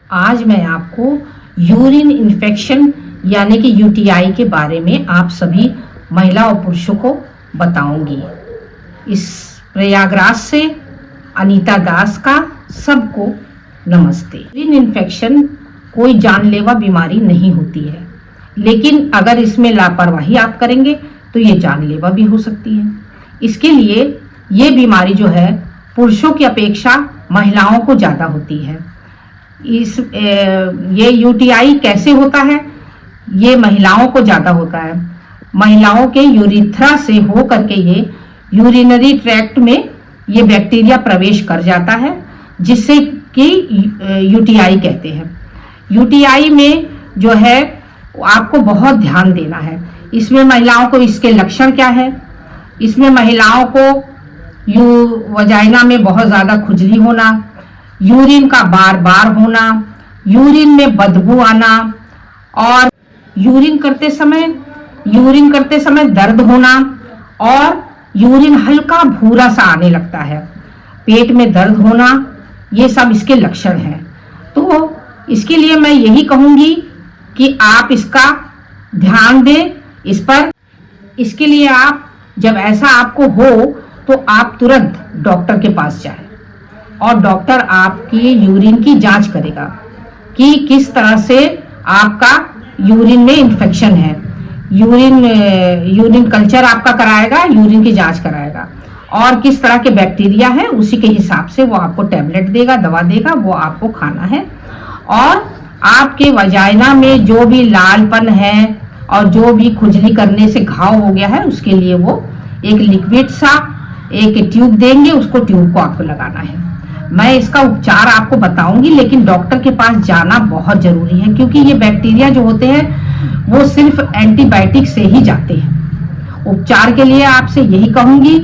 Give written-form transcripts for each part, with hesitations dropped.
आज मैं आपको यूरिन इन्फेक्शन यानी कि यूटीआई के बारे में आप सभी महिला और पुरुषों को बताऊंगी। इस प्रयागराज से अनीता दास का सबको नमस्ते। यूरिन इन्फेक्शन कोई जानलेवा बीमारी नहीं होती है, लेकिन अगर इसमें लापरवाही आप करेंगे तो ये जानलेवा भी हो सकती है। इसके लिए ये बीमारी जो है पुरुषों की अपेक्षा महिलाओं को ज़्यादा होती है। ये यूटीआई कैसे होता है? ये महिलाओं को ज़्यादा होता है। महिलाओं के यूरिथ्रा से हो करके ये यूरिनरी ट्रैक्ट में ये बैक्टीरिया प्रवेश कर जाता है, जिससे कि यूटीआई कहते हैं। यूटीआई में जो है आपको बहुत ध्यान देना है। इसमें महिलाओं को इसके लक्षण क्या है? इसमें महिलाओं को वजाइना में बहुत ज़्यादा खुजली होना, यूरिन का बार बार होना, यूरिन में बदबू आना और यूरिन करते समय दर्द होना और यूरिन हल्का भूरा सा आने लगता है, पेट में दर्द होना, ये सब इसके लक्षण हैं। तो इसके लिए मैं यही कहूँगी कि आप इसका ध्यान दें इस पर। इसके लिए आप जब ऐसा आपको हो तो आप तुरंत डॉक्टर के पास जाएं और डॉक्टर आपकी यूरिन की जांच करेगा कि किस तरह से आपका यूरिन में इन्फेक्शन है। यूरिन कल्चर आपका कराएगा, यूरिन की जांच कराएगा और किस तरह के बैक्टीरिया है, उसी के हिसाब से वो आपको टैबलेट देगा, दवा देगा, वो आपको खाना है। और आपके वजाइना में जो भी लालपन है और जो भी खुजली करने से घाव हो गया है, उसके लिए वो एक लिक्विड सा एक ट्यूब देंगे, उसको ट्यूब को आपको लगाना है। मैं इसका उपचार आपको बताऊंगी, लेकिन डॉक्टर के पास जाना बहुत जरूरी है, क्योंकि ये बैक्टीरिया जो होते हैं वो सिर्फ एंटीबायोटिक से ही जाते हैं। उपचार के लिए आपसे यही कहूंगी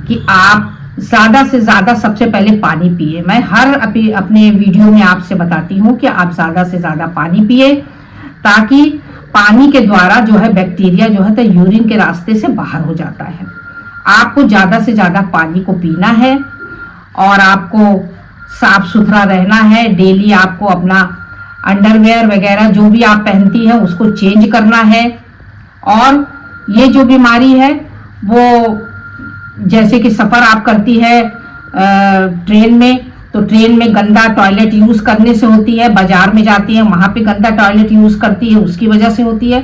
कि आप ज़्यादा से ज़्यादा सबसे पहले पानी पिए। मैं हर अपने वीडियो में आपसे बताती हूँ कि आप ज़्यादा से ज़्यादा पानी पिए, ताकि पानी के द्वारा जो है बैक्टीरिया जो है तो यूरिन के रास्ते से बाहर हो जाता है। आपको ज़्यादा से ज़्यादा पानी को पीना है और आपको साफ सुथरा रहना है। डेली आपको अपना अंडरवेयर वगैरह जो भी आप पहनती हैं उसको चेंज करना है। और ये जो बीमारी है वो जैसे कि सफ़र आप करती है ट्रेन में, तो ट्रेन में गंदा टॉयलेट यूज़ करने से होती है। बाजार में जाती है, वहाँ पे गंदा टॉयलेट यूज़ करती है, उसकी वजह से होती है।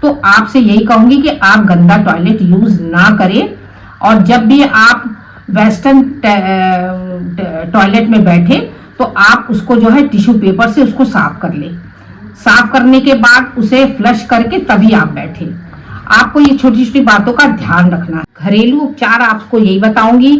तो आपसे यही कहूँगी कि आप गंदा टॉयलेट यूज़ ना करें, और जब भी आप वेस्टर्न टॉयलेट में बैठे तो आप उसको जो है टिश्यू पेपर से उसको साफ कर लें। साफ करने के बाद उसे फ्लश करके तभी आप बैठे। आपको ये छोटी छोटी बातों का ध्यान रखना है। घरेलू उपचार आपको यही बताऊंगी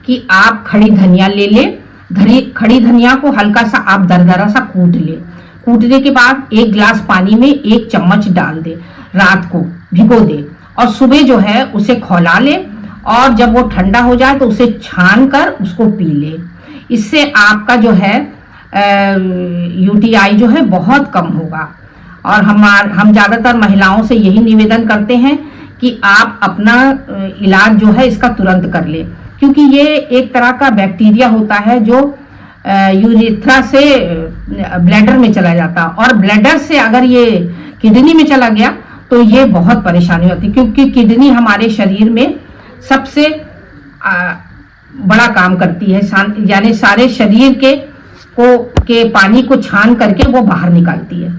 कि आप खड़ी धनिया ले लें। खड़ी धनिया को हल्का सा आप दरदरा सा कूट लें। कूटने के बाद 1 गिलास पानी में 1 चम्मच डाल दे, रात को भिगो दे और सुबह जो है उसे खौला ले, और जब वो ठंडा हो जाए तो उसे छान कर उसको पी ले। इससे आपका जो है यूटीआई जो है बहुत कम होगा। और हम ज़्यादातर महिलाओं से यही निवेदन करते हैं कि आप अपना इलाज जो है इसका तुरंत कर ले, क्योंकि ये एक तरह का बैक्टीरिया होता है जो यूरिथ्रा से ब्लैडर में चला जाता, और ब्लैडर से अगर ये किडनी में चला गया तो ये बहुत परेशानी होती है, क्योंकि किडनी हमारे शरीर में सबसे बड़ा काम करती है, यानी सारे शरीर के पानी को छान करके वो बाहर निकालती है।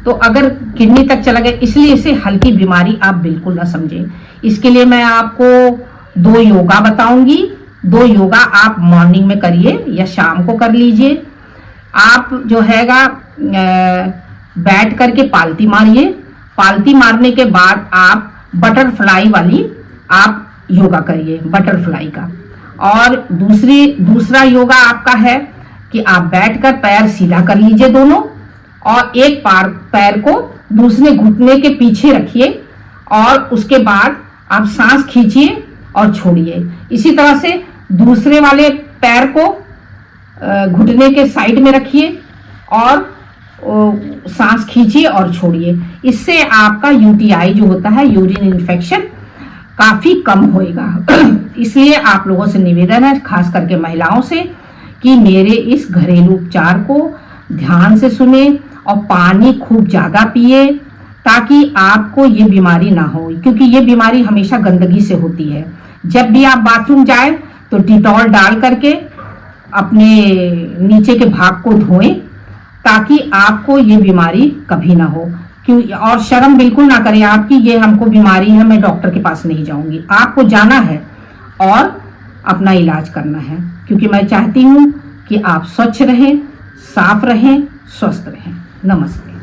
तो अगर किडनी तक चला गया, इसलिए इसे हल्की बीमारी आप बिल्कुल ना समझें। इसके लिए मैं आपको 2 योगा बताऊंगी। 2 योगा आप मॉर्निंग में करिए या शाम को कर लीजिए। आप जो हैगा बैठ करके पालती मारिए। पालती मारने के बाद आप बटरफ्लाई वाली आप योगा करिए, बटरफ्लाई का। और दूसरा योगा आपका है कि आप बैठकर पैर सीधा कर लीजिए दोनों, और एक पैर को दूसरे घुटने के पीछे रखिए, और उसके बाद आप सांस खींचिए और छोड़िए। इसी तरह से दूसरे वाले पैर को घुटने के साइड में रखिए और सांस खींचिए और छोड़िए। इससे आपका यूटीआई जो होता है, यूरिन इन्फेक्शन, काफ़ी कम होएगा। इसलिए आप लोगों से निवेदन है, खास करके महिलाओं से, कि मेरे इस घरेलू उपचार को ध्यान से सुने और पानी खूब ज्यादा पिए, ताकि आपको ये बीमारी ना हो, क्योंकि ये बीमारी हमेशा गंदगी से होती है। जब भी आप बाथरूम जाए तो डिटॉल डाल करके अपने नीचे के भाग को धोएं, ताकि आपको ये बीमारी कभी ना हो। क्यों, और शर्म बिल्कुल ना करें आपकी ये हमको बीमारी है, मैं डॉक्टर के पास नहीं जाऊंगी। आपको जाना है और अपना इलाज करना है, क्योंकि मैं चाहती हूँ कि आप स्वच्छ रहें, साफ रहें, स्वस्थ रहें। नमस्ते।